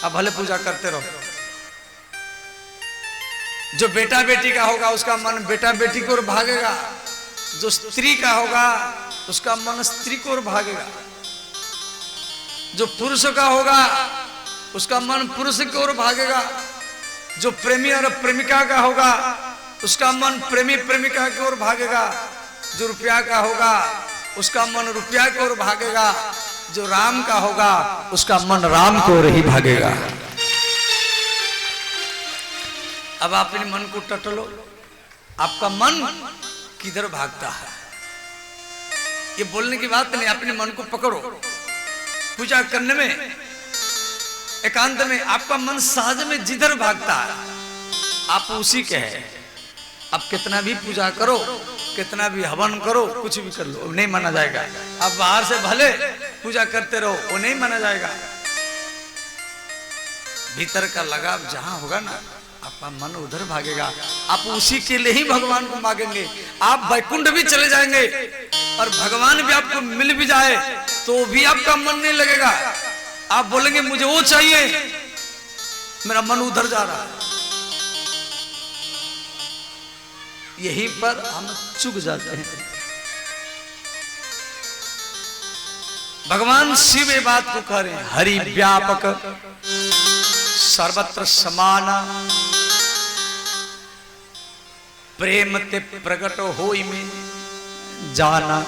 अब भले पूजा करते रहो। जो बेटा बेटी का होगा उसका मन बेटा बेटी की ओर भागेगा, जो स्त्री का होगा उसका मन स्त्री की ओर भागेगा, जो पुरुष का होगा उसका मन पुरुष की ओर भागेगा, जो प्रेमी और प्रेमिका का होगा उसका मन प्रेमी प्रेमिका की ओर भागेगा, जो रुपया का होगा उसका मन रुपया की ओर भागेगा, जो राम का होगा उसका मन राम की ओर ही भागेगा। अब आप अपने मन को टटलो, आपका मन किधर भागता है ये बोलने की बात नहीं, अपने मन को पकड़ो। पूजा करने में एकांत में आपका मन सहज में जिधर भागता है आप उसी के हैं। आप कितना भी पूजा करो, कितना भी हवन करो, कुछ भी कर लो, नहीं माना जाएगा। आप बाहर से भले पूजा करते रहो, वो नहीं माना जाएगा। भीतर का लगाव जहां होगा ना आपका मन उधर भागेगा, आप उसी के लिए ही भगवान को मांगेंगे। आप वैकुंठ भी चले जाएंगे और भगवान भी आपको मिल भी जाए तो भी आपका मन नहीं लगेगा। आप बोलेंगे मुझे वो चाहिए, मेरा मन उधर जा रहा है। यहीं पर हम चूक जाते हैं। भगवान शिव ये बात को कह रहे हैं, हरि व्यापक सर्वत्र समाना, प्रेम ते प्रकट होई में जाना।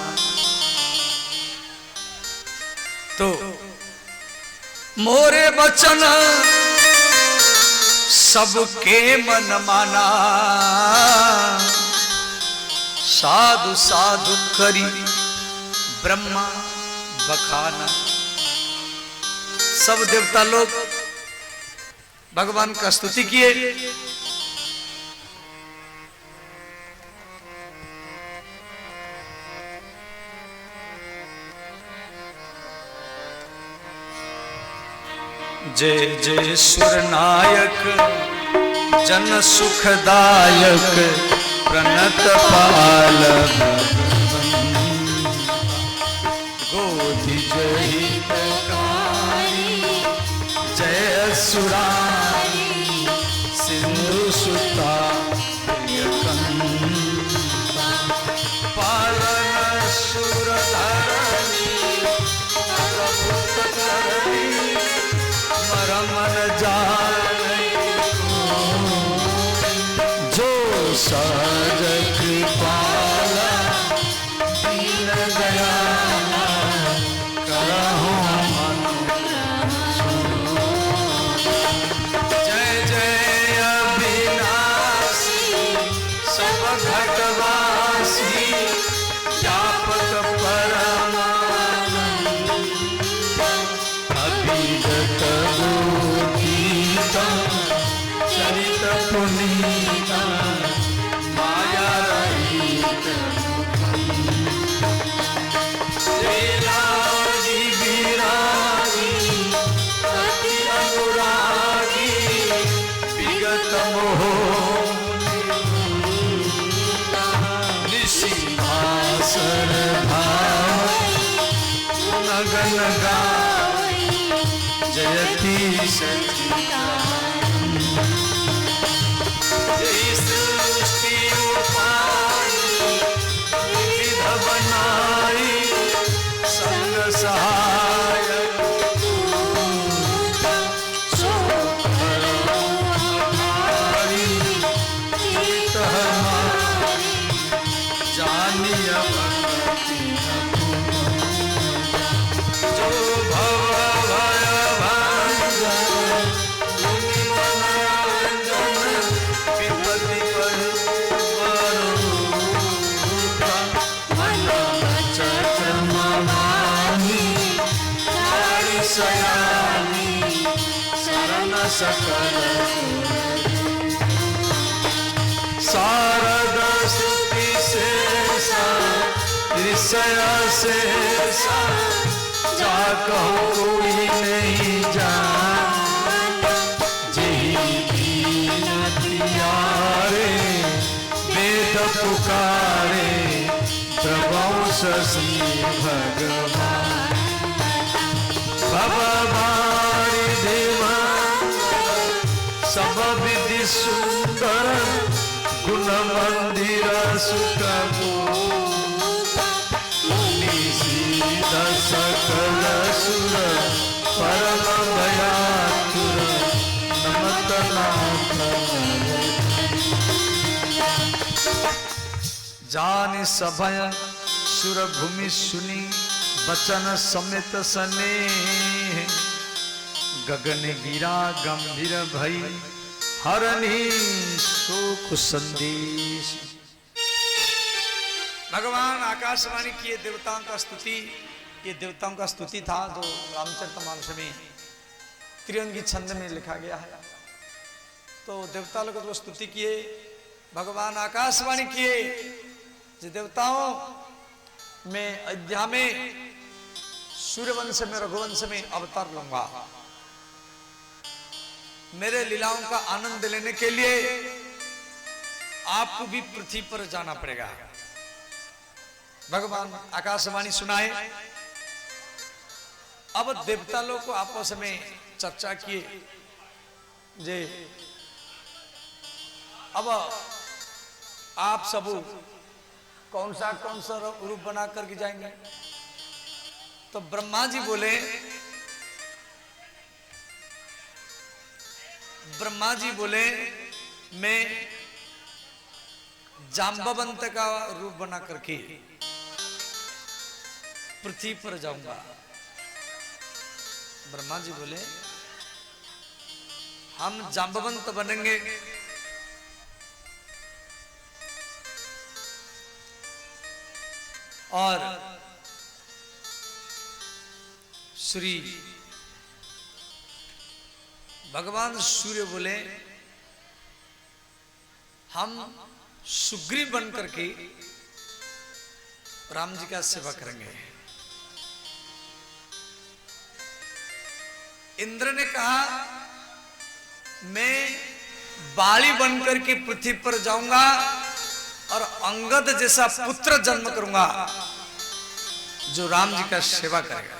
तो मोरे बचन सबके मन माना, साधु साधु करी ब्रह्मा बखाना। सब देवता लोग भगवान का स्तुति किए। जय जय सुर नायक जन सुखदायक प्रणत पाल गोधि जय जय सुरारी सिंधु सुता पालन सुर मन जाने जो सहज कृपाला दीन दयाला करहु जय जय अविनाशी सब घटवासी व्यापक परमानंद अभिगत चरित पुनीता माया रहित श्रीराजी विरागी अति अनुरागी विगत मोह निशिभासर भाव नगन गाय जयति सच्चिदानंद। जय सृष्टि उपाई विध बनाई संग सहायक चित हमारी जानिय भक्ति जो भव भय भंजन मुनि मनोरंजन विपत्ति पर वरूपा मन चक्र ममानी हरि सयानी शरण सकल शारद स्तुति शेषा ऋषय शेषा जा कहूँ कोई नहीं जान जही कीनतियारे वेद पुकारे प्रभु शशि भगवान भव भारी देवा सब विधि सुंदर गुण मंदिर सुख सकल सुर परम दयातुर नमत नाथ जान सभय सुर भूमि सुनी बचन समेत सने गगन गिरा गंभीर भई हरनी शोक संदेश। भगवान आकाशवाणी किए देवताओं का स्तुति, ये देवताओं का स्तुति था जो रामचरितमानस में त्रिअंगी छंद में लिखा गया है। तो देवता लोग तो स्तुति किए, भगवान आकाशवाणी किए जो देवताओं में अयोध्या में सूर्यवंश में रघुवंश में अवतार लूंगा। मेरे लीलाओं का आनंद लेने के लिए आपको भी पृथ्वी पर जाना पड़ेगा। भगवान आकाशवाणी सुनाए। अब देवता लोग को आपस में चर्चा किए जे अब आप सब कौन सा रूप बना करके जाएंगे। तो ब्रह्मा जी बोले, मैं जाम्बवंत का रूप बना करके पृथ्वी पर जाऊंगा। ब्रह्मा जी बोले हम जाम्बवंत बनेंगे और श्री भगवान सूर्य बोले हम सुग्रीव बन करके राम जी का सेवा करेंगे। इंद्र ने कहा मैं बाली बनकर के पृथ्वी पर जाऊंगा और अंगद जैसा पुत्र जन्म करूंगा जो राम जी का सेवा करेगा।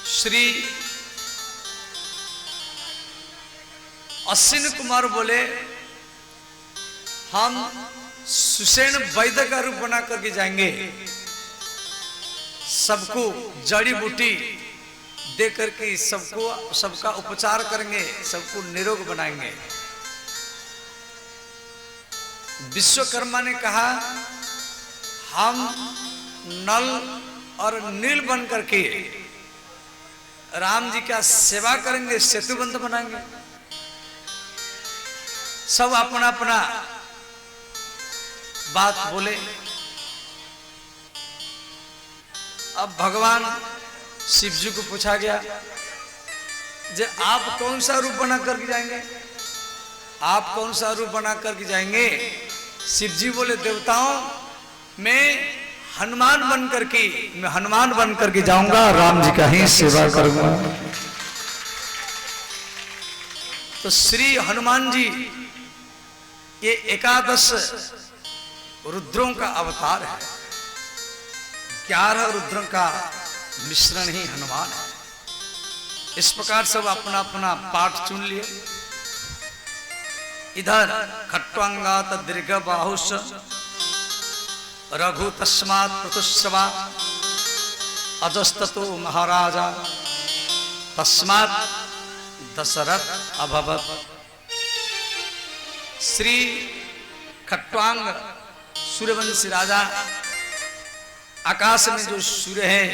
श्री अश्विन कुमार बोले हम सुसेन वैद्य का रूप बना करके जाएंगे, सबको जड़ी बूटी दे करके सबका उपचार करेंगे, सबको निरोग बनाएंगे। विश्वकर्मा ने कहा हम नल और नील बन करके राम जी का सेवा करेंगे, सेतुबंध बनाएंगे। सब अपना अपना बात बोले। अब भगवान शिव जी को पूछा गया जे आप कौन सा रूप बना करके जाएंगे, आप कौन सा रूप बना करके जाएंगे। शिव जी बोले देवताओं मैं हनुमान बन करके जाऊंगा, राम जी का ही सेवा करूंगा। तो श्री हनुमान जी ये 11 रुद्रों का अवतार है, 11 रुद्रों का मिश्रण ही हनुमान है। इस प्रकार सब अपना अपना पाठ चुन लिए। इधर खट्वांगात दीर्घ बाहुष रघु तस्मात् प्रतुश्रवा अजस्ततो महाराजा तस्मात् दशरथ अभवत। श्री खट्वांग सूर्यवंशी राजा, आकाश में जो सूर्य है,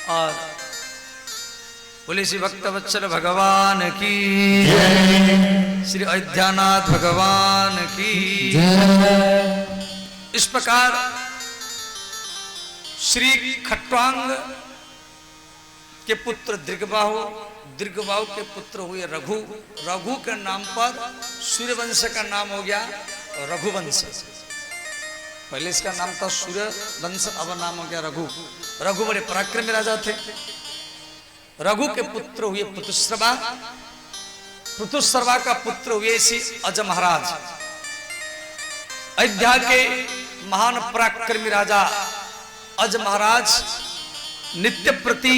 और बोले श्री भक्तवत्सल भगवान की जय, श्री अयोध्यानाथ भगवान की जय। इस प्रकार श्री खट्वांग के पुत्र दीर्घबाहु के पुत्र हुए रघु। रघु के नाम पर सूर्यवंश का नाम हो गया रघुवंश। पहले इसका नाम था सूर्यवंश, अब नाम हो गया रघु। रघु बड़े पराक्रमी राजा थे। रघु के पुत्र हुए पुतुश्रवा, पुतुश्रवा का पुत्र हुए श्री अज महाराज। अयोध्या के महान पराक्रमी राजा अज महाराज नित्य प्रति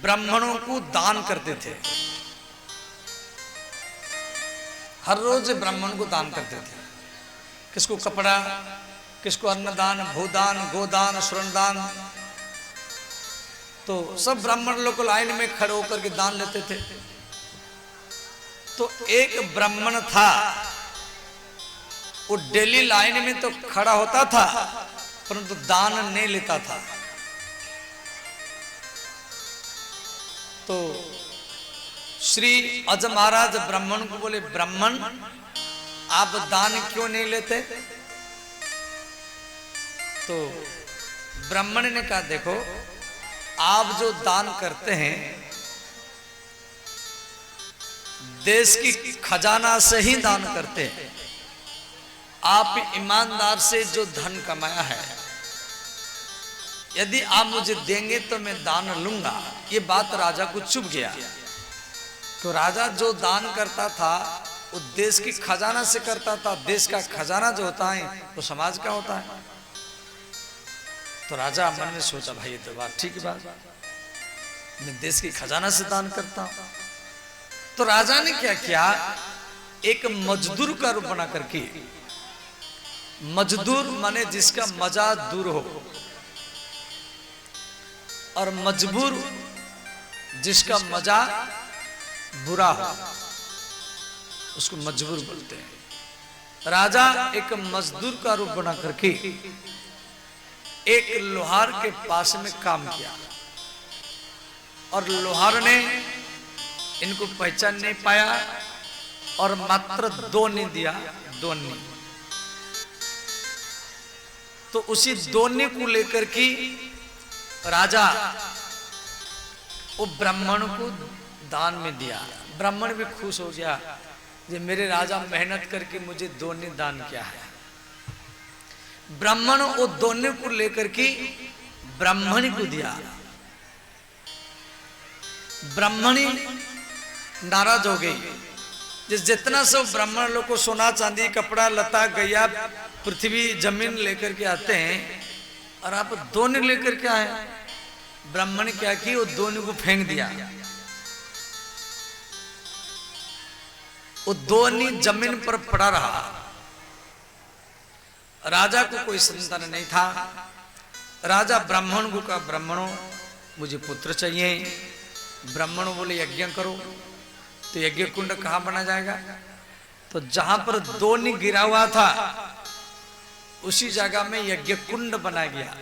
ब्राह्मणों को दान करते थे। हर रोज ब्राह्मण को दान करते थे। किसको कपड़ा, किसको अन्नदान, भूदान, गोदान, श्रमदान। तो सब ब्राह्मण लोग लाइन में खड़े होकर के दान लेते थे। तो एक ब्राह्मण था, वो डेली लाइन में तो खड़ा होता था परंतु दान नहीं लेता था। तो श्री अज महाराज ब्राह्मण को बोले, ब्राह्मण आप दान क्यों नहीं लेते? तो ब्राह्मण ने कहा, देखो आप जो दान करते हैं देश की खजाना से ही दान करते हैं। आप ईमानदार से जो धन कमाया है यदि आप मुझे देंगे तो मैं दान लूंगा। ये बात राजा को चुभ गया। तो राजा जो दान करता था वो देश की खजाना से करता था। देश का खजाना जो होता है वो समाज का होता है। तो राजा मन में सोचा, भाई ये तो बात ठीक बात, मैं देश की खजाना से दान करता हूं। तो राजा ने क्या किया, एक मजदूर का रूप बना करके, मजदूर माने जिसका मजा दूर हो, और मजबूर जिसका मजा बुरा हो, उसको मजबूर बोलते हैं। राजा एक मजदूर का रूप बना करके एक लोहार के पास में काम किया, और लोहार ने इनको पहचान नहीं पाया और मात्र 2 ने दिया, 2 ने। तो उसी 2 ने को लेकर के राजा वो ब्राह्मण को दान में दिया। ब्राह्मण भी खुश हो गया, ये मेरे राजा मेहनत करके मुझे 2 ने दान किया है। ब्राह्मण वो 2 ने को लेकर के ब्राह्मणी को दिया। ब्राह्मणी नाराज हो गई। जितना सब ब्राह्मण लोग को सोना चांदी कपड़ा लता गैया पृथ्वी जमीन लेकर के आते हैं और आप 2 ने लेकर के आए। ब्राह्मण क्या की, वो 2 ने को फेंक दिया। वो 2 ने जमीन पर पड़ा रहा। राजा को कोई संतान नहीं था। राजा ब्राह्मण को कहा, ब्राह्मणों मुझे पुत्र चाहिए। ब्राह्मण बोले, यज्ञ करो। तो यज्ञ कुंड कहां बना जाएगा? तो जहां पर 2 ने गिरा हुआ था उसी जगह में यज्ञ कुंड बनाया गया।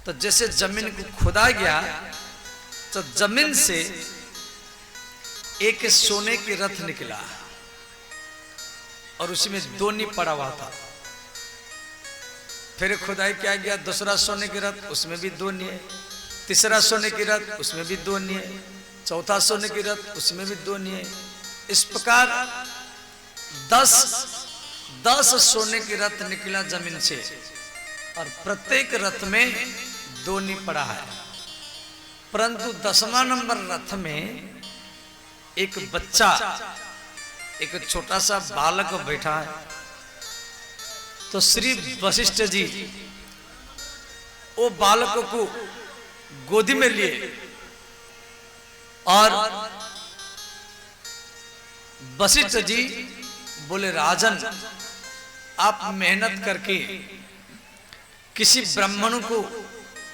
तो जैसे जमीन को खोदा गया तो जमीन से एक सोने की रथ निकला और उसमें 2 ने पड़ा हुआ था। फिर खुदाई किया गया, दूसरा सोने की रथ, उसमें भी 2 ने। तीसरा सोने की रथ, उसमें भी 2 ने। चौथा सोने की रथ, उसमें भी 2 ने। इस प्रकार 10 सोने की रथ निकला जमीन से, और प्रत्येक रथ में 2 ने पड़ा है। परंतु 10वां नंबर रथ में एक बच्चा, एक छोटा सा बालक बैठा है। तो श्री वशिष्ठ जी वो बालक को गोदी में लिए और वशिष्ठ जी बोले, राजन आप मेहनत करके किसी ब्राह्मण को,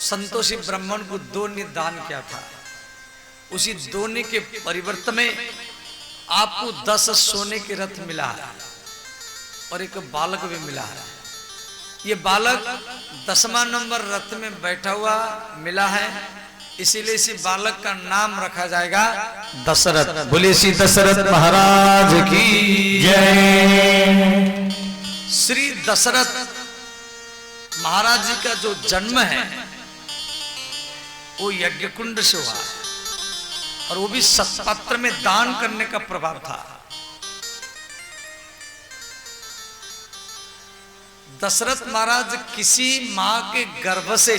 संतोषी ब्राह्मण को 2 ने दान किया था। उसी 2 ने के परिवर्तन में आपको 10 सोने के रथ मिला है और एक बालक भी मिला है। ये बालक 10वां नंबर रथ में बैठा हुआ मिला है, इसीलिए इसी बालक का नाम रखा जाएगा दशरथ। बोलिए श्री दशरथ महाराज की जय। श्री दशरथ महाराज जी का जो जन्म है वो यज्ञ कुंड से हुआ, और वो भी सत्पात्र में दान करने का प्रभाव था। दशरथ महाराज किसी मां के गर्भ से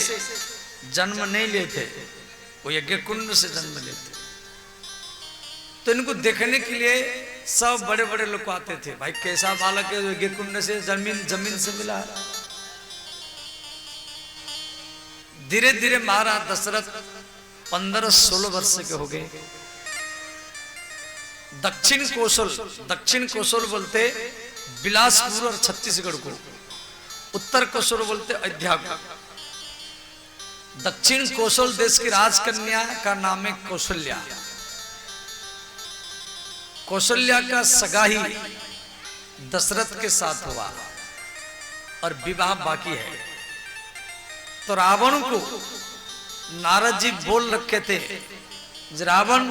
जन्म नहीं लेते, वो यज्ञ कुंड से जन्म लेते। तो इनको देखने के लिए सब बड़े बड़े लोग आते थे, भाई कैसा बालक है, यज्ञ कुंड से जमीन से मिला। धीरे धीरे महाराज दशरथ 15-16 वर्ष के हो गए। दक्षिण कौशल बोलते बिलासपुर और छत्तीसगढ़ को, उत्तर कौशल बोलते अयोध्या को। दक्षिण कौशल देश की राजकन्या का नाम है कौशल्या। कौशल्या का सगा ही दशरथ के साथ हुआ और विवाह बाकी है। तो रावण को नारद जी बोल रखे थे, रावण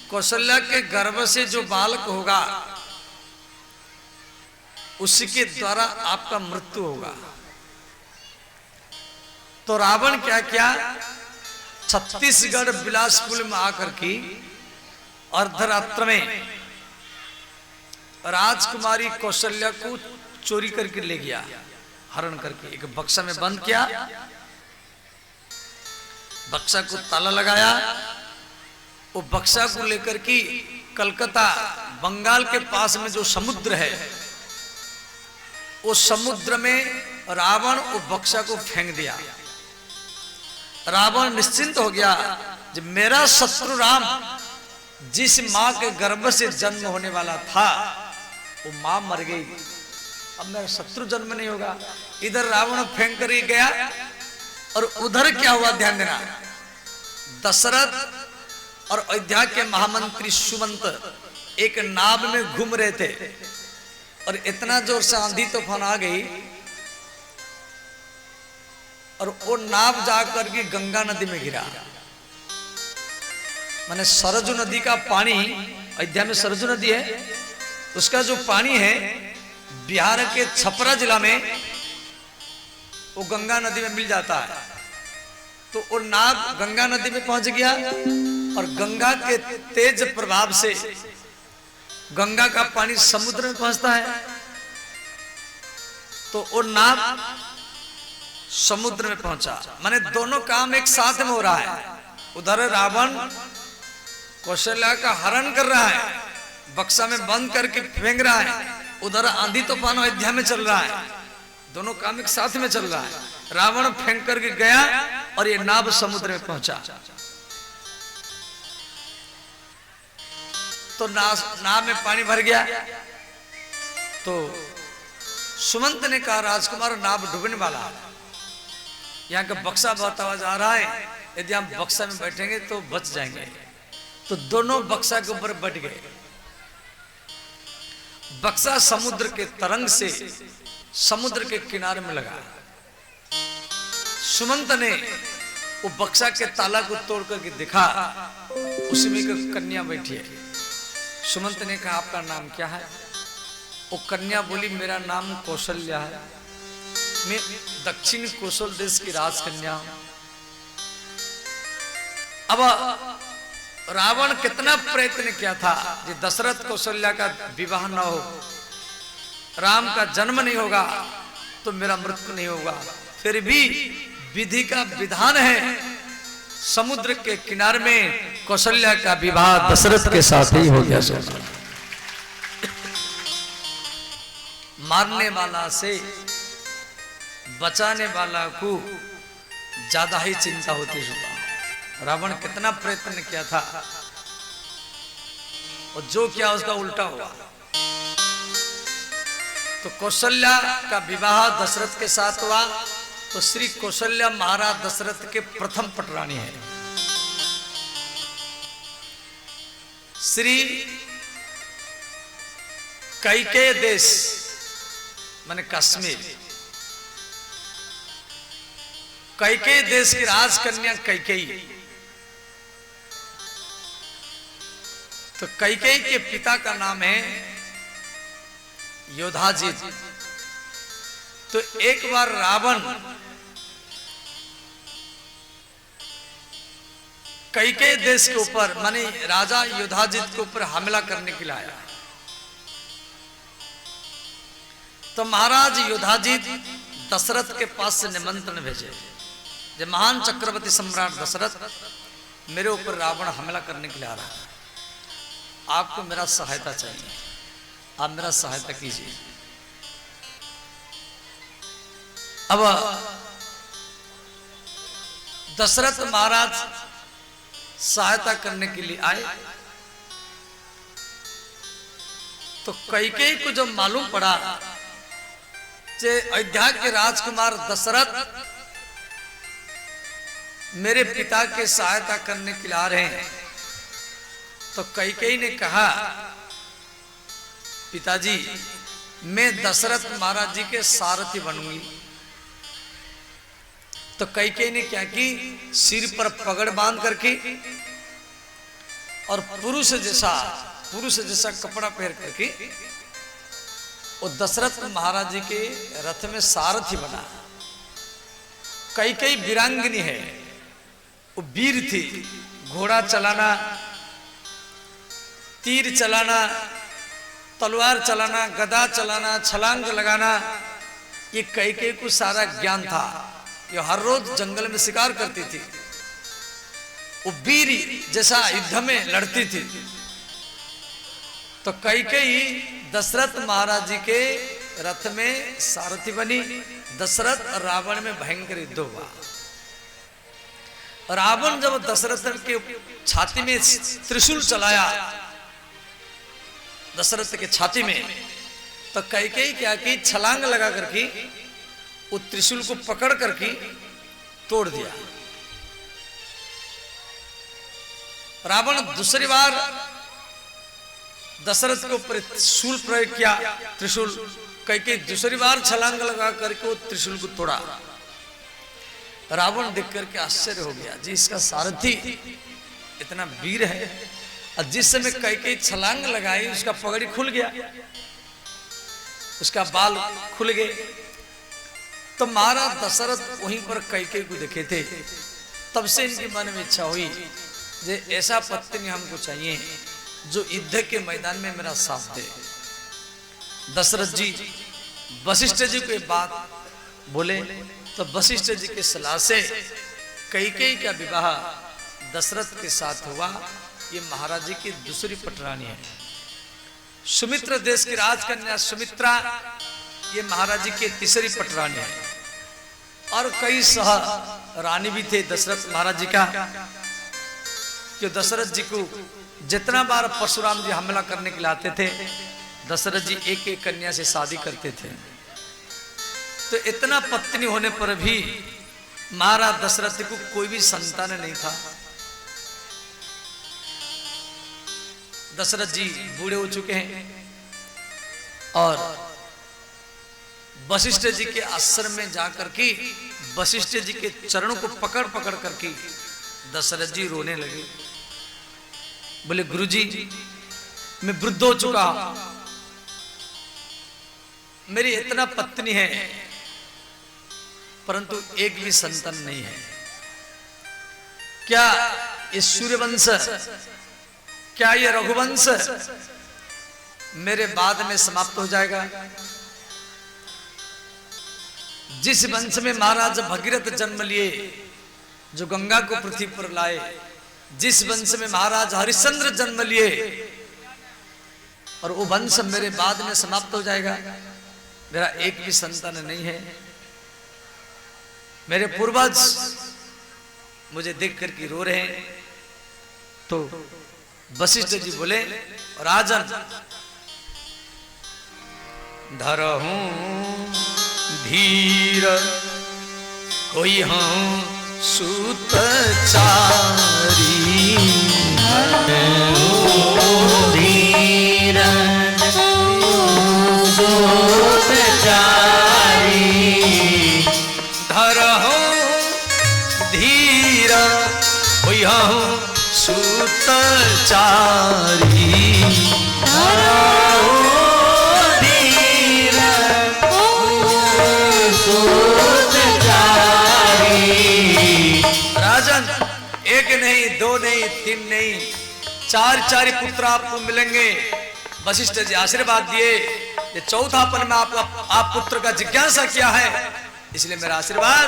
कौशल्या के गर्भ से जो बालक होगा उसी के द्वारा आपका मृत्यु होगा। तो रावण क्या किया, छत्तीसगढ़ बिलासपुर में आकर की अर्धरात्र में राजकुमारी कौशल्या को चोरी करके ले गया, हरण करके एक बक्सा में बंद किया, बक्सा को ताला लगाया। वो बक्सा को लेकर की कलकत्ता बंगाल के पास में जो समुद्र है उस समुद्र में रावण वो बक्सा को फेंक दिया। रावण निश्चिंत हो गया, जब मेरा शत्रु राम जिस मां के गर्भ से जन्म होने वाला था वो मां मर गई, अब मेरा शत्रु जन्म नहीं होगा। इधर रावण फेंक कर ही गया और उधर क्या हुआ ध्यान देना, दशरथ और अयोध्या के महामंत्री सुमंत एक नाव में घूम रहे थे और इतना जोर से आंधी तूफान आ गई और वो नाव जाकर के गंगा नदी में गिरा। माने सरजू नदी का पानी, अयोध्या में सरजू नदी है, उसका जो पानी है बिहार के छपरा जिला में वो गंगा नदी में मिल जाता है। तो वो नाव गंगा नदी में पहुंच गया और गंगा के तेज प्रभाव से गंगा का पानी समुद्र में पहुंचता है। तो वो नाव समुद्र में पहुंचा, माने दोनों काम एक साथ में हो रहा है। उधर रावण कौशल्या का हरण कर रहा है, बक्सा में बंद करके फेंक रहा है, उधर आंधी तूफान अयोध्या में चल रहा है, दोनों काम एक साथ में चल रहा है। रावण फेंक करके गया और ये नाव समुद्र में पहुंचा। तो नाव में पानी भर गया। तो सुमंत ने कहा, राजकुमार नाव डूबने वाला है, यहाँ का बक्सा बहुत आवाज आ रहा है, यदि हम बक्सा में बैठेंगे तो बच जाएंगे। तो दोनों बक्सा के ऊपर बैठ गए। बक्सा समुद्र के तरंग से समुद्र के किनारे में लगा। सुमंत ने वो बक्सा के ताला को तोड़ करके देखा, उसमें एक कन्या बैठी है। सुमंत ने कहा, आपका नाम क्या है? वो कन्या बोली, मेरा नाम कौशल्या है, मैं दक्षिण कौशल देश की राजकन्या हूं। अब रावण कितना प्रयत्न किया था कि दशरथ कौशल्या का विवाह न हो, राम का जन्म नहीं होगा तो मेरा मृत्यु नहीं होगा। फिर भी विधि का विधान है, समुद्र के किनारे में कौशल्या का विवाह दशरथ के साथ ही हो गया। मारने वाला से बचाने वाला को ज्यादा ही चिंता होती है। रावण कितना प्रयत्न किया था और जो किया उसका उल्टा हुआ। तो कौशल्या का विवाह दशरथ के साथ हुआ। तो श्री कौशल्या महाराज दशरथ के प्रथम पटरानी है। श्री कैकेयी देश माने कश्मीर, कैकेयी देश की राजकन्या कैकेयी। तो कैकेयी के पिता का नाम है योधाजित। तो एक बार रावण कैकेयी देश के ऊपर माने राजा योधाजित के ऊपर हमला करने के लिए आया। तो महाराज योधाजित दशरथ के पास से निमंत्रण भेजे, जब महान चक्रवर्ती सम्राट दशरथ मेरे ऊपर रावण हमला करने के लिए आ रहा है, आपको मेरा सहायता चाहिए, आप मेरा सहायता कीजिए। अब दशरथ महाराज सहायता करने के लिए आए। तो कैकेयी को जब मालूम पड़ा कि अयोध्या के राजकुमार दशरथ मेरे पिता के सहायता करने के लिए आ रहे हैं, तो कैकेयी ने कहा, पिताजी मैं दशरथ महाराज जी के सारथी बनूंगी। तो कैकेयी ने क्या की, सिर पर पगड़ बांध करके और पुरुष जैसा कपड़ा पहन करके वो दशरथ महाराज जी के रथ में सारथी बना। कैकेयी वीरांगनी है, वो वीर थी। घोड़ा चलाना, तीर चलाना, तलवार चलाना, गदा चलाना, छलांग लगाना, ये कैकेयी को सारा ज्ञान था। ये हर रोज जंगल में शिकार करती थी। वो वीर जैसा युद्ध में लड़ती थी। तो कैकेयी दशरथ महाराज जी के रथ में सारथी बनी। दशरथ और रावण में भयंकर युद्ध हुआ। रावण जब दशरथ के छाती में त्रिशूल चलाया, दशरथ के छाती में, तो कैकेयी क्या की, छलांग लगा करके वो त्रिशूल को पकड़ करके तोड़ दिया। रावण दूसरी बार दशरथ के ऊपर त्रिशूल प्रयोग किया, त्रिशूल। कैकेयी दूसरी बार छलांग लगा करके वो त्रिशूल को तोड़ा। रावण देख करके आश्चर्य हो गया, जी इसका सारथी इतना वीर है। और जिस समय कैकेयी छलांग लगाई, उसका पगड़ी खुल गया, उसका बाल खुल गए। तो महाराज दशरथ वहीं पर कैकेयी को देखे थे। तब से इनके मन में इच्छा हुई, जे ऐसा पत्नी हमको चाहिए जो युद्ध के मैदान में मेरा साथ दे। दशरथ जी वशिष्ठ जी को बात बोले, तो वशिष्ठ जी की सलाह से कैकेयी का विवाह दशरथ के साथ हुआ। ये महाराज जी की दूसरी पटरानी है। सुमित्र देश की राजकन्या सुमित्रा ये महाराज जी की तीसरी पटरानी है। और कई सह रानी भी थे दशरथ महाराज जी का, कि दशरथ जी को जितना बार परशुराम जी हमला करने के लिए आते थे, दशरथ जी एक एक कन्या से शादी करते थे। तो इतना पत्नी होने पर भी महाराज दशरथ को कोई भी संतान नहीं था। दशरथ जी बूढ़े हो चुके हैं और वशिष्ठ जी के आश्रम में जाकर के वशिष्ठ जी के चरणों को पकड़ पकड़ करके दशरथ जी रोने लगे। बोले, गुरुजी मैं वृद्ध हो चुका हूं, मेरी इतना पत्नी है परंतु एक भी संतान नहीं है। क्या ये सूर्यवंश, क्या ये रघुवंश मेरे बाद में समाप्त हो जाएगा? जिस वंश में महाराज भगीरथ जन्म लिए, जो गंगा को पृथ्वी पर लाए, जिस वंश में महाराज हरिश्चंद्र जन्म लिए, और वो वंश मेरे बाद में समाप्त हो जाएगा। मेरा एक भी संतान नहीं है। मेरे पूर्वज मुझे देख करके रो रहे हैं। तो वशिष्ठ जी बोले, राजन धरहूं धीर कोई हूं सूत चारी, धीर सूत चारी, धरहूं धीर कोई हूं सूत चारी, एक नहीं, दो नहीं, तीन नहीं, चार चार पुत्र आपको मिलेंगे। वशिष्ठ जी आशीर्वाद दिए। ये चौथापन में आप पुत्र का जिज्ञासा किया है, इसलिए मेरा आशीर्वाद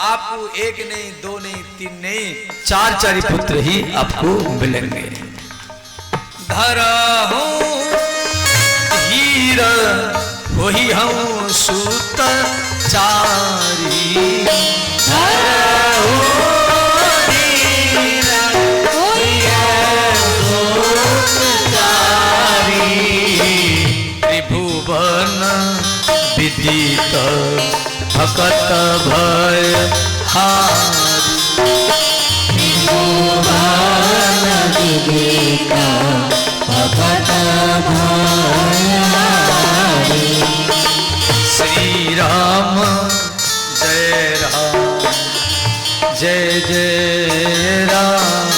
आपको एक नहीं, दो नहीं, तीन नहीं, चार चार पुत्र ही आपको मिलेंगे। धरहूं हीर वही हूं सूत चारी, धरहूं धीर विदित भकत भय हारी त्रिभुवन विदित भकत भयहारी श्री राम जय राम जय जय राम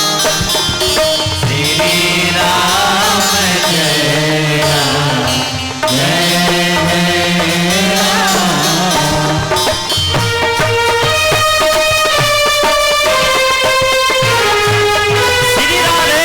श्री राम जय राम जय राम श्री राधे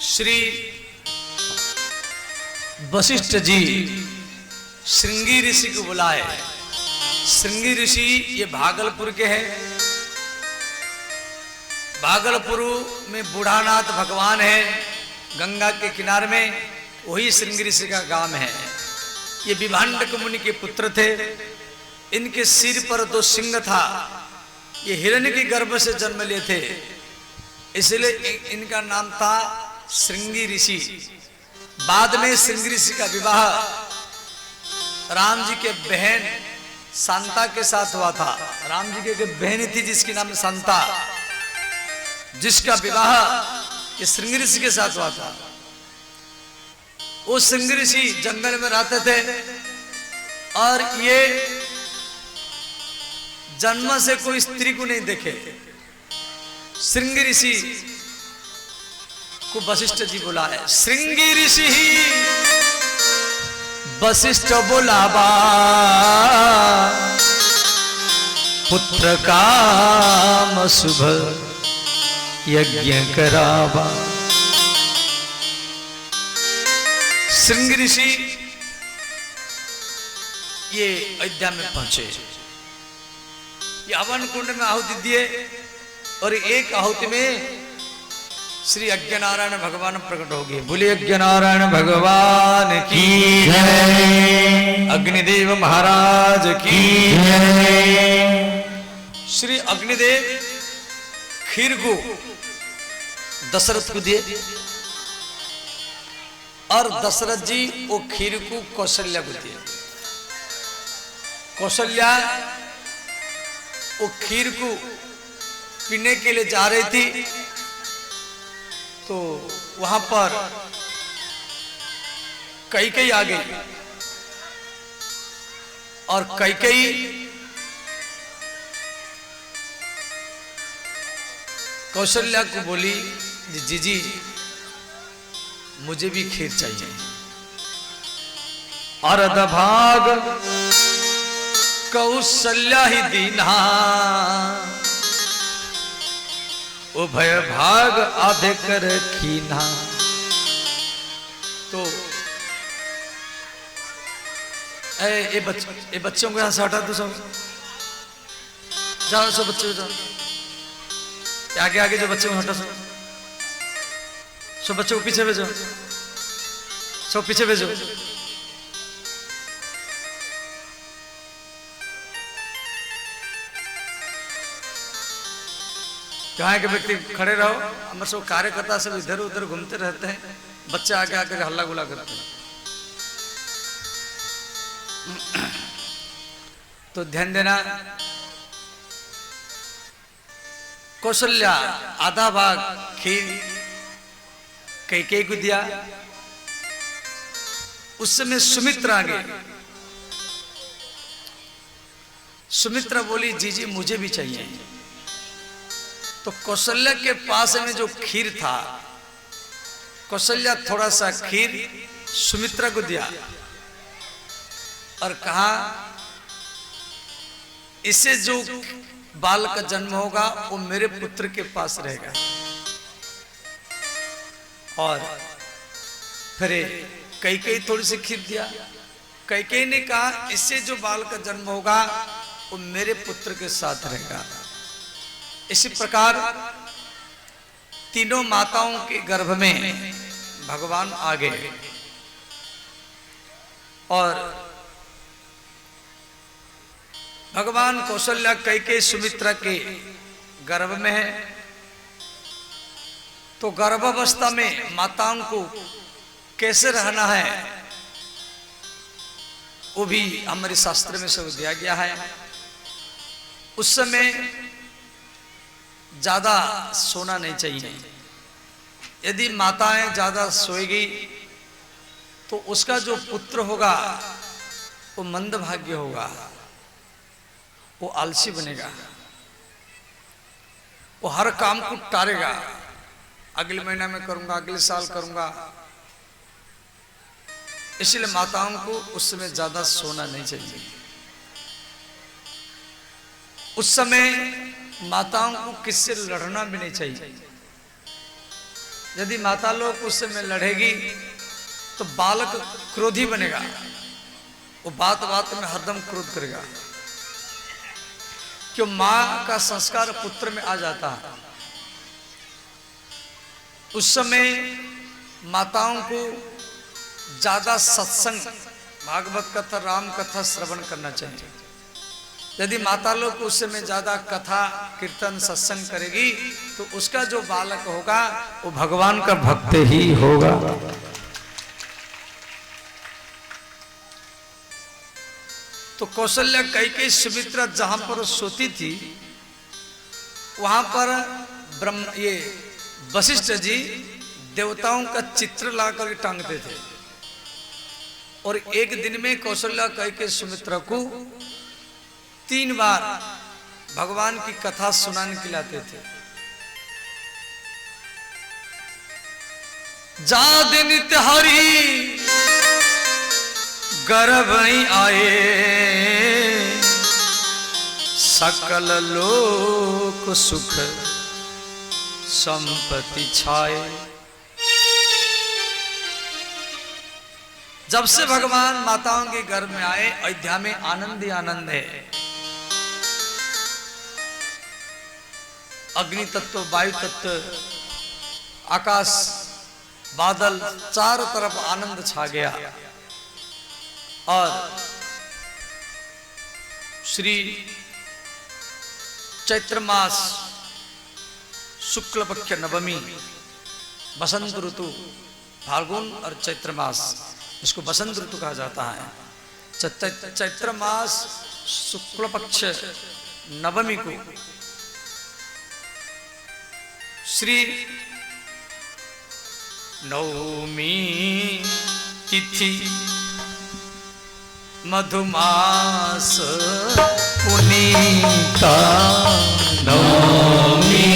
श्री वशिष्ठ जी श्रृंगी ऋषि को बुलाए। श्रृंगी ऋषि ये भागलपुर के हैं। भागलपुर में बूढ़ानाथ भगवान है, गंगा के किनारे में, वही श्रृंगी ऋषि का गांव है। ये विभांडक मुनि के पुत्र थे। इनके सिर पर 2 सिंह था। ये हिरण्य के गर्भ से जन्म लिए थे, इसलिए इनका नाम था श्रृंगी ऋषि। बाद में श्रृंगी ऋषि का विवाह राम जी के बहन शांता के साथ हुआ था। राम जी की एक बहन थी जिसकी नाम शांता, जिसका विवाह ये श्रृंगी ऋषि के साथ हुआ था। वो श्रृंगी ऋषि जंगल में रहते थे और ये जन्म से कोई स्त्री को नहीं देखे। श्रृंगी ऋषि को वशिष्ठ जी बुलाए। श्रृंगी ऋषि वशिष्ठ बुलावा, पुत्र काम शुभ यज्ञ करावा। श्रृंगी ऋषि ये अयोध्या में पहुंचे। ये हवन कुंड में आहुति दिए और एक आहुति में श्री अज्ञनारायण भगवान प्रकट हो गए। बोले अज्ञनारायण भगवान की जय, अग्निदेव महाराज की जय। श्री अग्निदेव खीर को दशरथ को दिए और दशरथ जी वो खीर को कौशल्या को दिए। कौशल्या वो खीर को पीने के लिए जा रही थी तो वहां पर कैकेयी आ गई और कैकेयी कौशल्या को बोली, जीजी मुझे भी खीर चाहिए। अर्ध भाग कौशल्या ही दीना, उभय भाग आधे कर खीना। तो ये बच्चों को यहां से हटा दो सब, जाओ सब बच्चों जाओ, आगे आगे जो बच्चे को हटा सब बच्चों को पीछे भेजो, सब पीछे भेजो। कहाँ के व्यक्ति खड़े रहो, हम सब कार्यकर्ता सब इधर उधर घूमते रहते हैं, बच्चे आगे आकर हल्ला गुल्ला करते हैं। तो ध्यान देना, कौशल्या आधा भाग खीर कैकेयी को दिया। उस समय सुमित्रा आ गई। सुमित्रा बोली जी जी मुझे भी चाहिए। तो कौशल्या के पास में जो खीर था, कौशल्या थोड़ा सा खीर सुमित्रा को दिया और कहा इसे जो बाल का जन्म होगा वो मेरे पुत्र के पास रहेगा। और फिर कैकेयी थोड़ी सी खीर दिया। कैकेयी ने कहा इससे जो बाल का जन्म होगा वो मेरे पुत्र के साथ रहेगा। इसी प्रकार तीनों माताओं के गर्भ में भगवान आ गए और भगवान कौशल्या कैकेयी सुमित्रा के गर्भ में है। तो गर्भावस्था में माताओं को कैसे रहना है वो भी हमारे शास्त्र में सब दिया गया है। उस समय ज्यादा सोना नहीं चाहिए। यदि माताएं ज्यादा सोएगी तो उसका जो पुत्र होगा वो मंदभाग्य होगा, वो आलसी बनेगा, वो हर काम को टारेगा। अगले महीना में करूंगा, अगले साल करूंगा। इसलिए माताओं को उस समय ज्यादा सोना नहीं चाहिए। उस समय माताओं को किससे लड़ना भी नहीं चाहिए। यदि माता लोग उस समय लड़ेगी तो बालक क्रोधी बनेगा, वो बात बात में हरदम क्रोध करेगा। क्यों? मां का संस्कार पुत्र में आ जाता है। उस समय माताओं को ज्यादा सत्संग, भागवत कथा, राम कथा श्रवण करना चाहिए। यदि माता लोग उस समय ज्यादा कथा कीर्तन सत्संग करेगी तो उसका जो बालक होगा वो भगवान का भक्त ही होगा। तो कौशल्या कैकेयी सुमित्रा जहां पर सोती थी वहां पर ये वशिष्ठ जी देवताओं का चित्र लाकर टांगते थे और एक दिन में कौशल्या कैकेयी सुमित्रा को 3 बार भगवान की कथा सुनाने खिलाते थे। जा दिन तिहारी गर्भ आए, सकल लोक सुख संपत्ति छाए। जब से भगवान माताओं के गर्भ में आए अयोध्या में आनंद ही आनंद है। अग्नि तत्व, वायु तत्व, आकाश, बादल, चारों तरफ आनंद छा गया। और श्री चैत्र मास शुक्ल पक्ष नवमी, बसंत ऋतु, फाल्गुन और चैत्र मास, इसको बसंत ऋतु कहा जाता है। चैत्र मास शुक्ल पक्ष नवमी को श्री नवमी तिथि मधुमास पुनीता, नवमी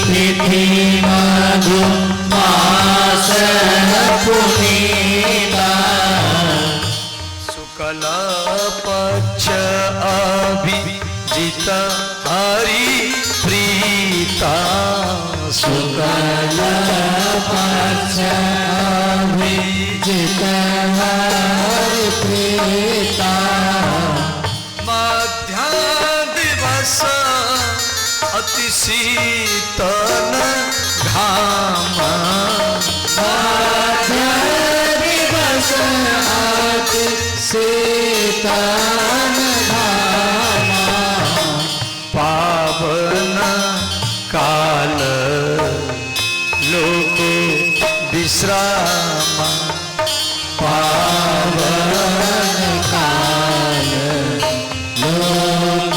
तिथि मधुमास पुनीता, शुक्ल पक्ष अभिजित हरि प्रीता, शुक्ल पक्ष अभिजित हरि प्रीता, मध्या दिवस अति शीतल घाम, मध्या दिवस अति शीतल घाम, पावन काल लोक विश्राम, पावन काल लोक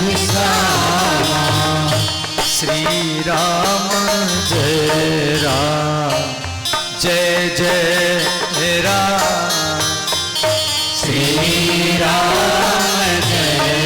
विश्राम, श्री राम जय राम, जय जय राम, श्री राम जय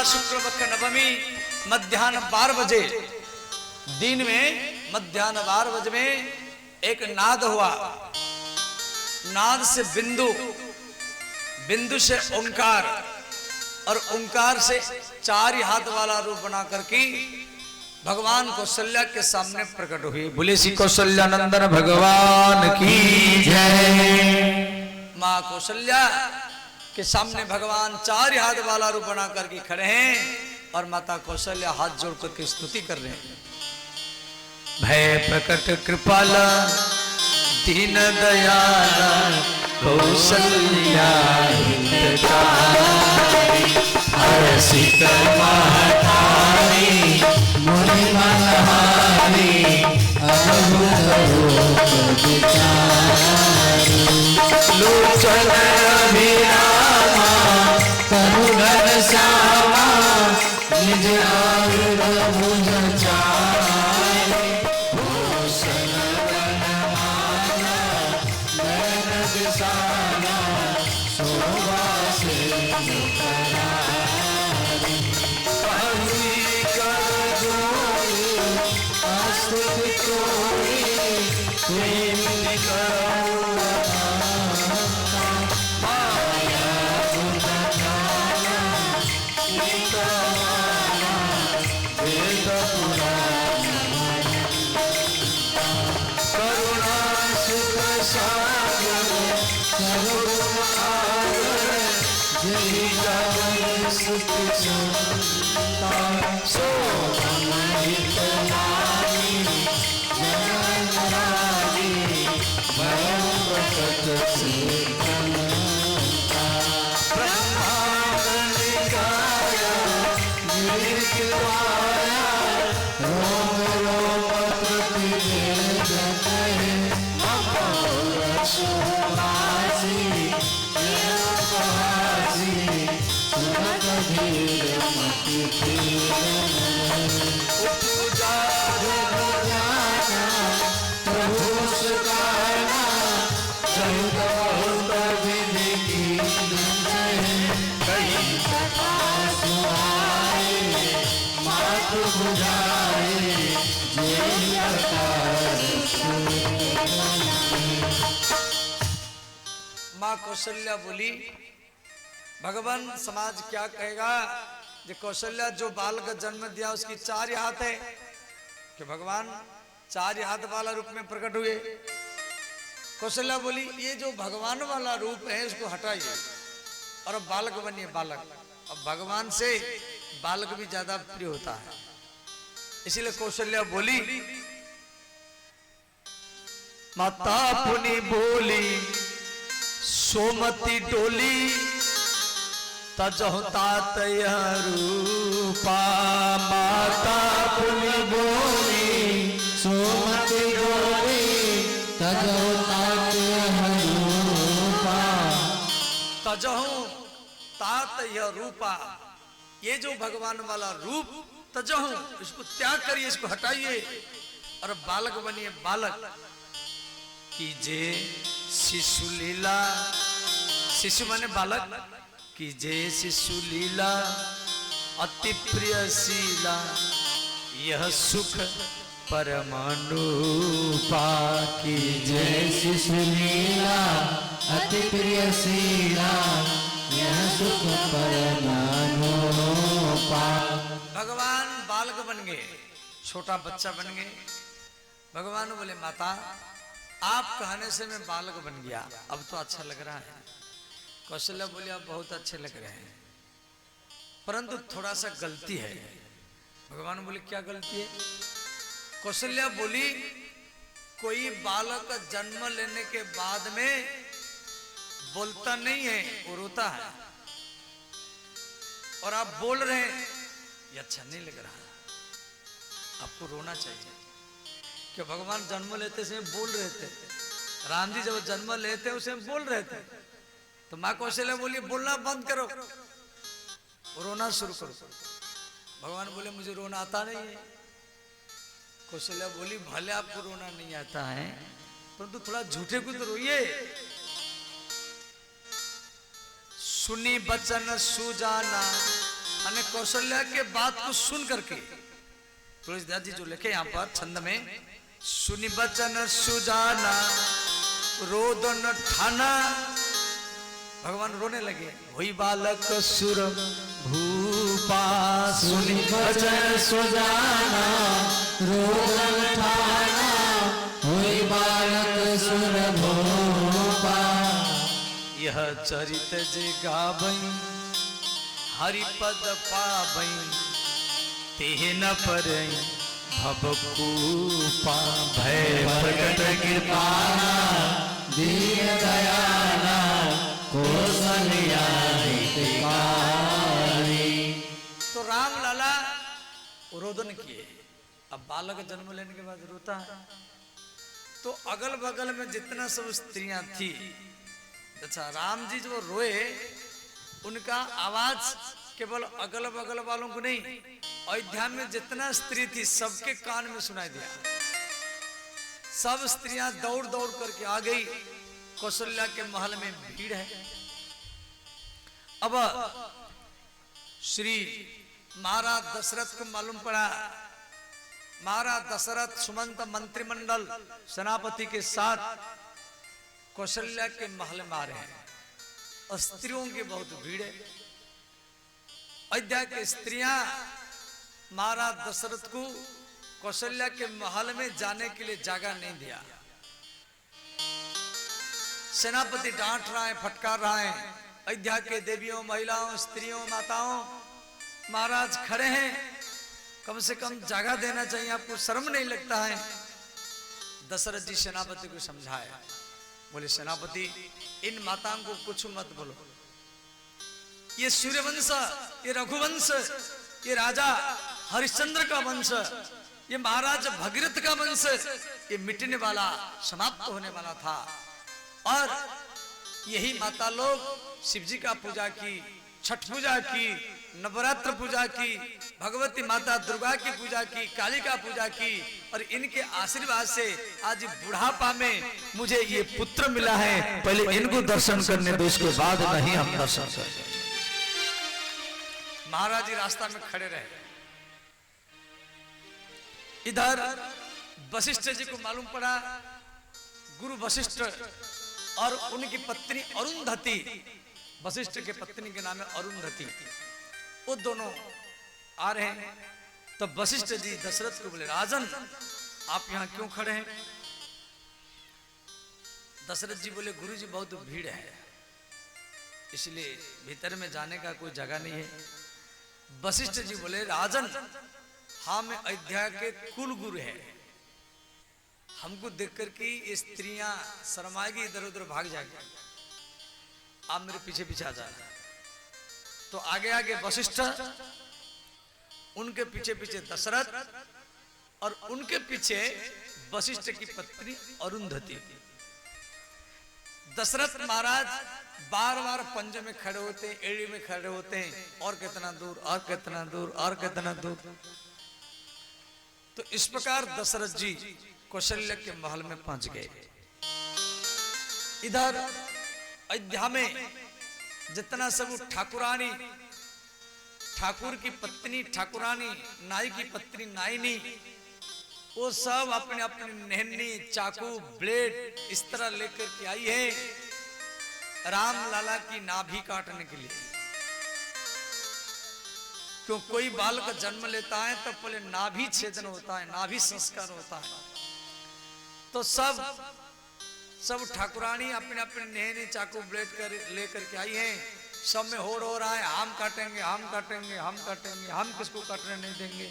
शुक्ल पक्ष नवमी मध्याह्न 12 बजे, दिन में मध्याह्न 12 बजे में एक नाद हुआ। नाद से बिंदु, बिंदु से ओंकार, और ओंकार से 4 हाथ वाला रूप बना करके भगवान कौशल्या के सामने प्रकट हुई। बोले श्री कौशल्या नंदन भगवान की जय। माँ कौशल्या के सामने भगवान 4 हाथ वाला रूप बना करके खड़े हैं और माता कौशल्या हाथ जोड़ करके स्तुति कर रहे हैं। भय प्रकट कृपाला दीन दयाल कौशल्या हितकारी, हर्षित महतारी मुनि मनहारी, अद्भुत रूप विचारी, लोचन अभिरामा तनु घनश्यामा, निज आयुर भुज चारि, भूषण वनमाला नयन दिशाना, शोभा से मुखरारी, पहुँची कर जोड़ी अस्तुति कोई, प्रेम करो माँ कौशल्या बोली, भगवान समाज क्या कहेगा जो कौशल्या जो बाल का जन्म दिया उसकी 4 हाथ है, कि भगवान 4 हाथ वाला रूप में प्रकट हुए। कौशल्या बोली ये जो भगवान वाला रूप है इसको हटाइए और अब बालक बनिए बालक। अब भगवान से बालक भी ज्यादा प्रिय होता है, इसीलिए कौशल्या बोली, माता पुनि बोली सोमती डोली, तजहु तात रूपा, माता पुनि बोली सोमति डोली, तजहु तात रूपा, तजहु तात रूपा, ये जो भगवान वाला रूप तजहु, इसको त्याग करिए, इसको हटाइए और बालक बनिए बालक। कीजे शिशु लीला, शिशु माने बालक, कीजे शिशु लीला अति प्रियशीला, यह सुख परमानुपा, कीजे शिशु लीला अति प्रियशीला, यह सुख परमानुपा। भगवान बालक बन गए, छोटा बच्चा बन गए। भगवान बोले माता आप कहने से मैं बालक बन गया, अब तो अच्छा लग रहा है। कौशल्या बोली आप बहुत अच्छे लग रहे हैं, परंतु थोड़ा सा गलती है। भगवान बोले क्या गलती है? कौशल्या बोली कोई बालक जन्म लेने के बाद में बोलता नहीं है, वो रोता है, और आप बोल रहे हैं, ये अच्छा नहीं लग रहा। आपको रोना चाहिए कि भगवान जन्म लेते समय बोल रहे थे, राम जी जब जन्म लेते उसे बोल रहे थे, तो माँ कौशल्या बोली बोलना बंद करो, रोना शुरू करो। भगवान बोले मुझे रोना आता नहीं है। कौशल्या बोली भले आपको रोना नहीं आता है, परंतु थोड़ा झूठे को तो रोइए। सुनी बचन सुजाना माने कौशल्या के बात को सुन करके तुलसीदास जी जो लिखे यहाँ पर छंद में, सुनि बचन सुजाना रोदन ठाना, भगवान रोने लगे। हुई बालक सुर भूपा, सुनि बचन सुजाना रोदन ठाना, हुई बालक सुर भूपा। यह चरित जे गावई हरिपद पावई, तेह न परई भवकूपा। भय प्रकट कृपाना दीन दयाला, कौशल्या हितकारी। तो राम लाला रोदन किए। अब बालक जन्म लेने के बाद रोता है, तो अगल बगल में जितना सब स्त्रियां थी, अच्छा राम जी जो रोए उनका आवाज केवल अगल बगल वालों को नहीं, अयोध्या में जितना स्त्री थी सबके कान में सुनाई दिया। सब स्त्रियां दौड़ दौड़ करके आ गई। कौशल्या के महल में भीड़ है। अब श्री महाराज दशरथ को मालूम पड़ा, महाराज दशरथ सुमंत मंत्रिमंडल सेनापति के साथ कौशल्या के महल में आ रहे हैं और स्त्रियों की बहुत भीड़ है। अयोध्या की स्त्रियां महाराज दशरथ को कौशल्या के महल में जाने के लिए जगह नहीं दिया। सेनापति डांट रहा है, फटकार रहा है। अयोध्या के देवियों, महिलाओं, स्त्रियों, माताओं, महाराज खड़े हैं, कम से कम जगह देना चाहिए, आपको शर्म नहीं लगता है? दशरथ जी सेनापति को समझाया, बोले सेनापति इन माताओं को कुछ मत बोलो, ये सूर्यवंश, ये रघुवंश, ये राजा हरिश्चंद्र का वंश, ये महाराज भगीरथ का वंश, ये मिटने वाला, समाप्त होने वाला था। और यही माता लोग शिव जी का पूजा की, छठ पूजा की, नवरात्र पूजा की, भगवती माता दुर्गा की पूजा की, काली का पूजा की, और इनके आशीर्वाद से आज बुढ़ापा में मुझे ये पुत्र मिला है। पहले इनको दर्शन करने दो, इसके बाद नहीं हम दर्शन करेंगे। महाराज जी रास्ता में खड़े रहे। इधर वशिष्ठ जी को मालूम पड़ा, गुरु वशिष्ठ और उनकी पत्नी अरुंधति, वशिष्ठ के पत्नी के नाम है अरुंधति, वो दोनों आ रहे हैं। तो वशिष्ठ जी दशरथ को बोले, राजन आप यहाँ क्यों खड़े हैं? दशरथ जी बोले, गुरु जी बहुत भीड़ है, इसलिए भीतर में जाने का कोई जगह नहीं है। वशिष्ठ जी बोले, राजन हम अयोध्या के कुल गुरु हैं, हमको देख करके ये स्त्रियां शर्माएगी, इधर उधर भाग जाएगी, आप मेरे पीछे पीछे आ जाना। तो आगे आगे वशिष्ठ, उनके पीछे पीछे दशरथ, और उनके पीछे वशिष्ठ की पत्नी अरुंधति। दशरथ महाराज बार बार पंजे में खड़े होते हैं, एड़ी में खड़े होते हैं, और कितना दूर, और कितना दूर, और कितना दूर। तो इस प्रकार दशरथ जी कौशल्या के महल में पहुंच गए। इधर अयोध्या में जितना सब ठाकुरानी, ठाकुर की पत्नी ठाकुरानी, नाई की पत्नी नाइनी, वो सब अपने अपने नेहनी, चाकू, ब्लेड इस तरह लेकर के आई है राम लाला की नाभि काटने के लिए। क्यों कोई बालक जन्म लेता है तब पहले नाभि छेदन होता है, नाभि संस्कार होता है। तो सब ठाकुरानी अपने अपने नेहनी, चाकू, ब्लेड कर लेकर के आई हैं। सब में होड़ हो रहा है, हम काटेंगे, हम काटेंगे, हम काटेंगे, हम किसको काटने नहीं देंगे।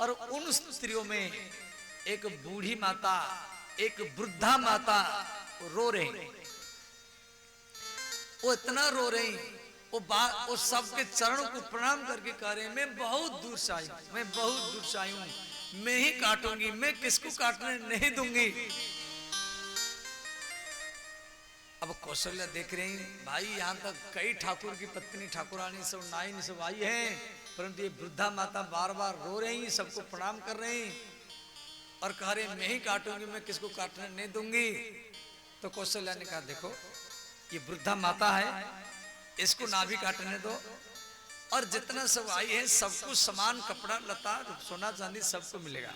और उन स्त्रियों में एक बूढ़ी माता, एक वृद्धा माता रो रही, वो इतना रो रही, वो सबके चरणों को प्रणाम करके कह रहे, मैं बहुत दूर से आई हूं, मैं बहुत दूर से आई हूं, मैं ही काटूंगी, मैं किसको काटने नहीं दूंगी। अब कौशल्या देख रही, भाई यहाँ तक कई ठाकुर की पत्नी, ठाकुरानी, सब नाइन सब आई हैं, परंतु ये वृद्धा माता बार बार रो रही, सबको प्रणाम कर रही और कह रहे मैं ही काटूंगी, मैं किसको काटने नहीं दूंगी। तो कौशल्या ने कहा, देखो ये वृद्धा माता है, इसको नाभि काटने दो, और जितना सब आई है सबको समान कपड़ा लता सोना चांदी सबको मिलेगा,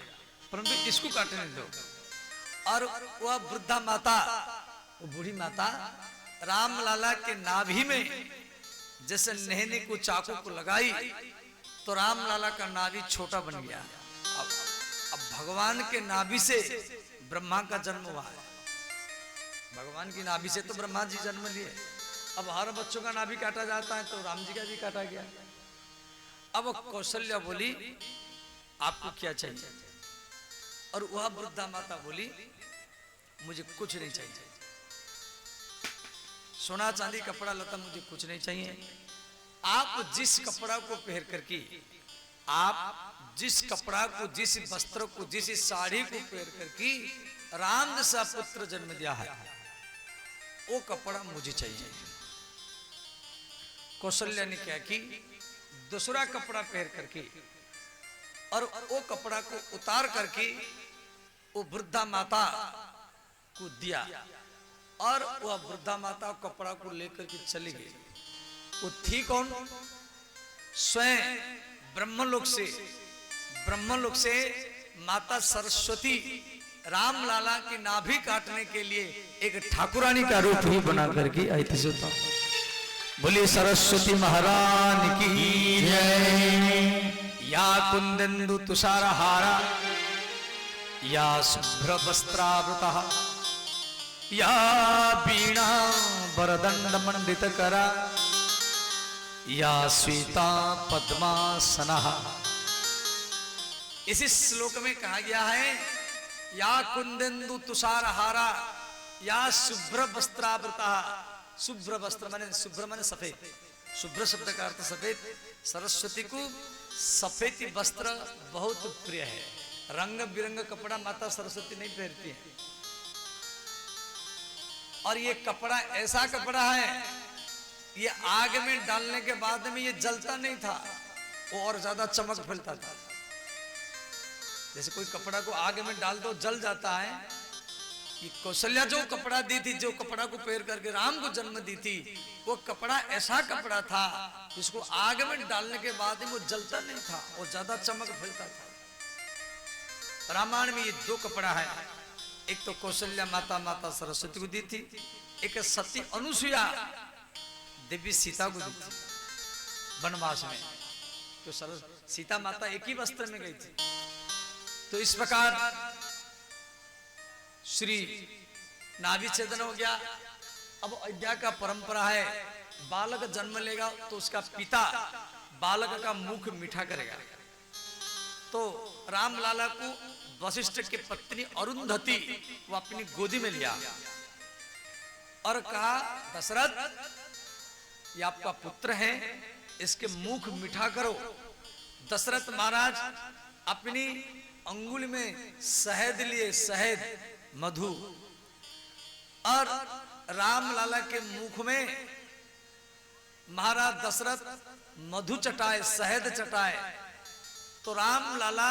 परंतु इसको काटने दो। और वह वृद्धा माता, वो बूढ़ी माता राम लाला के नाभि में जैसे नहने को चाकू को लगाई तो राम लाला का नाभि छोटा बन गया। अब भगवान के नाभि से ब्रह्मा का जन्म हुआ है, भगवान की नाभि से तो ब्रह्मा जी जन्म लिए। अब हर बच्चों का नाभि काटा जाता है तो राम जी का भी काटा गया। अब कौशल्या बोली आपको क्या चाहिए? और वह वृद्धा माता बोली मुझे कुछ नहीं चाहिए, सोना चांदी कपड़ा लता मुझे कुछ नहीं चाहिए। आप जिस कपड़ा को पहन करके, आप जिस कपड़ा को, जिस वस्त्र को, जिस साड़ी को पहन करके राम जैसा पुत्र जन्म दिया है वो कपड़ा मुझे चाहिए। कौशल्या ने क्या कि दूसरा कपड़ा पहन करके और वो कपड़ा को उतार करके वो वृद्धा माता को दिया और वह वृद्धा माता कपड़ा को लेकर के चली गई। वो थी कौन? स्वयं ब्रह्मलोक से माता सरस्वती राम लाला की नाभि काटने के लिए एक ठाकुरानी का रूप ही बना करके आई थी। बोलिए सरस्वती महारानी की जय। या कुंदेन्दु तुषारहारा, या शुभ्र वस्त्रावृता, या वीणा वरदंड मंडित करा, या श्वेता पद्मासना। इसी श्लोक में कहा गया है या कुंदेन्दु तुषारहारा, या शुभ्र वस्त्रावृता। शुभ्र वस्त्र माने, शुभ्र माने सफेद, शुभ्र शब्द का अर्थ सफेद। सरस्वती को सफेद वस्त्र बहुत प्रिय है। रंग बिरंग कपड़ा माता सरस्वती नहीं पहनती है। और ये कपड़ा ऐसा कपड़ा है, ये आग में डालने के बाद में ये जलता नहीं था, वो और ज्यादा चमक फैलता था। जैसे कोई कपड़ा को आग में डाल दो जल जाता है, ये कौशल्या जो कपड़ा दी थी, जो कपड़ा को पहन करके राम को जन्म दी थी, वो कपड़ा ऐसा कपड़ा था जिसको आग में डालने के बाद वो जलता नहीं था, वो ज्यादा चमक फैलता था। रामायण में ये दो कपड़ा है, एक तो कौशल्या माता सरस्वती को दी थी, एक सती अनुसुईया देवी सीता को दी थी वनवास में। तो सीता माता एक ही वस्त्र में गई थी। तो इस प्रकार श्री नाभि छेदन हो गया। अब अयोध्या का परंपरा है, बालक जन्म लेगा तो उसका पिता बालक का मुख मीठा करेगा। तो राम लाला को वशिष्ठ की पत्नी अरुंधति वो अपनी गोदी में लिया और कहा दशरथ ये आपका पुत्र है, इसके मुख मीठा करो। दशरथ महाराज अपनी अंगुल में शहद लिए, शहद मधु, और राम लाला के मुख में महाराज दशरथ मधु चटाए, शहद चटाए। तो राम लाला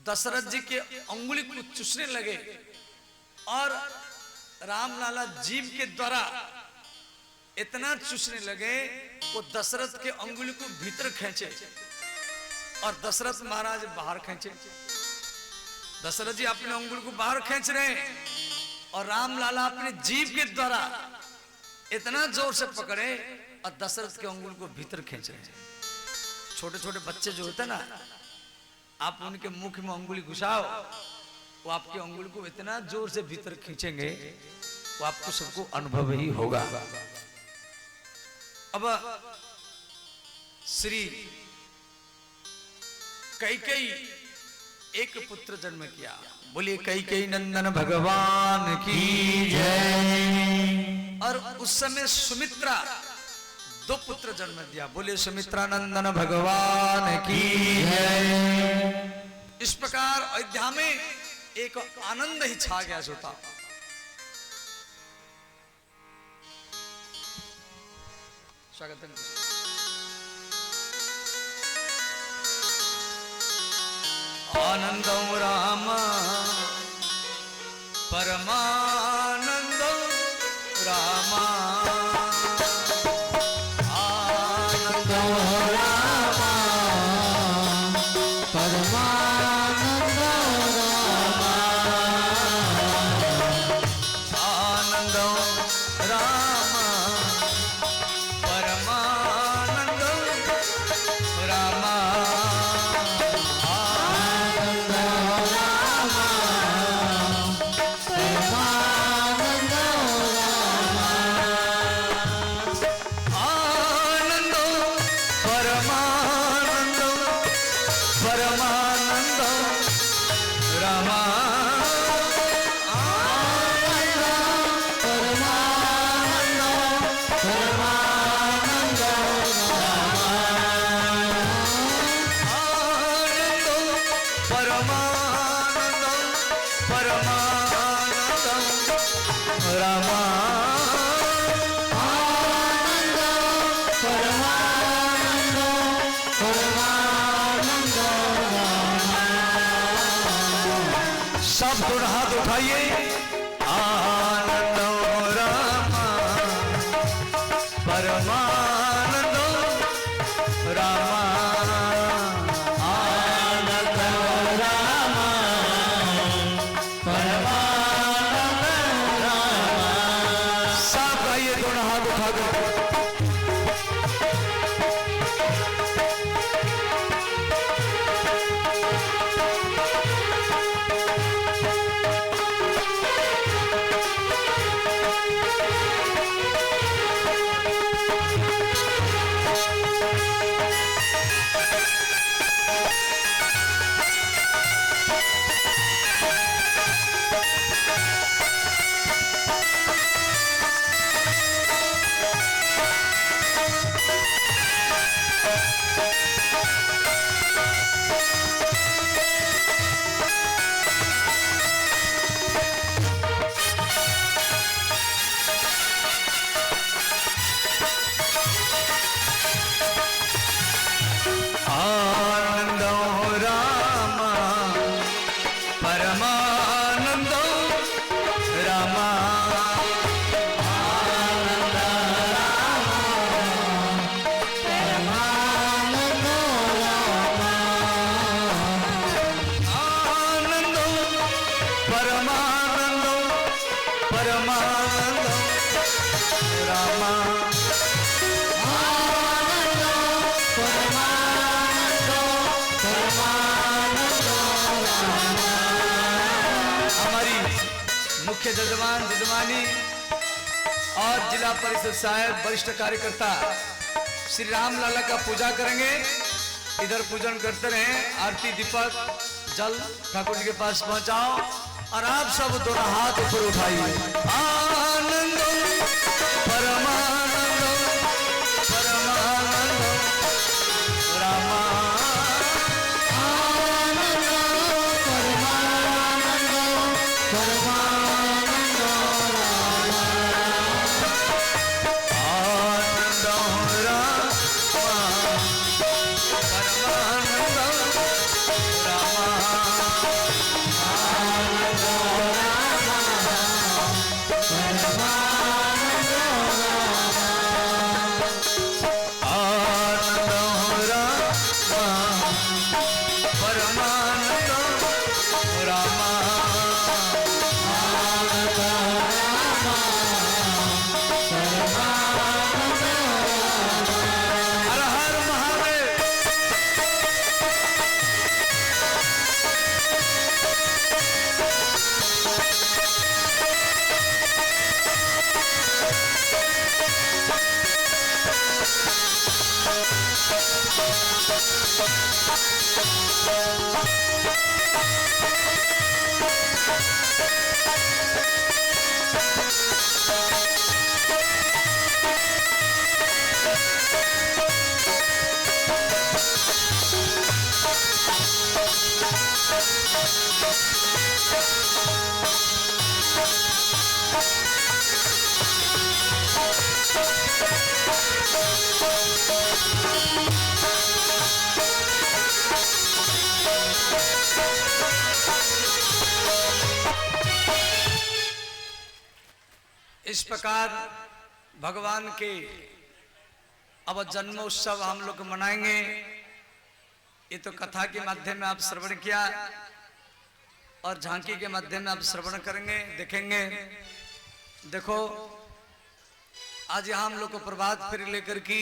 दशरथ जी के अंगुली को चूसने लगे और राम लाला जीभ के द्वारा इतना चूसने लगे वो दशरथ के अंगुली को भीतर खींचे और दशरथ महाराज बाहर खींचे। दशरथ जी अपने अंगुली को बाहर खींच रहे हैं और राम लाला अपने जीभ के द्वारा इतना जोर से पकड़े और दशरथ के अंगुली को भीतर खींच रहे हैं। छोटे छोटे बच्चे जो होते ना, आप उनके मुख में अंगुली घुसाओ, वो आपके अंगुली को इतना जोर से भीतर खींचेंगे, वो आपको सबको अनुभव ही होगा। अब श्री कैकेयी एक पुत्र जन्म किया। बोलिए कैकेयी नंदन भगवान की जय। और उस समय सुमित्रा दो पुत्र जन्म दिया। बोले सुमित्रा नंदन भगवान की जय। इस प्रकार अयोध्या में एक आनंद ही छा गया सोता। स्वागत है। आनंदं राम परमानंदं रामा आनंदं रामा सब दोनों हाथ उठाइए। आनंद रामा परमानंद रामा आनंद रामा परमानंद रामा। सब गाइए दोनों हाथ उठाकर। आनंद रामा परमानंद रामा आनंद रामा परमानंद रामा। आनंद परमानंद परमानंद रामा हमारी मुख्य जजमान जजमानी और जिला परिषद साहब वरिष्ठ कार्यकर्ता श्री राम लाला का पूजा करेंगे। इधर पूजन करते रहे। आरती दीपक जल ठाकुर जी के पास पहुंचाओ और आप सब दोनों हाथ ऊपर उठाइए। आनंद परमानंद परमानंद रामा इस प्रकार भगवान के अब जन्मोत्सव हम लोग मनाएंगे। ये तो कथा के माध्यम में आप श्रवण किया और झांकी के माध्यम में आप श्रवण करेंगे, देखेंगे। देखो आज यहाँ हम लोग को प्रभात फेरी लेकर की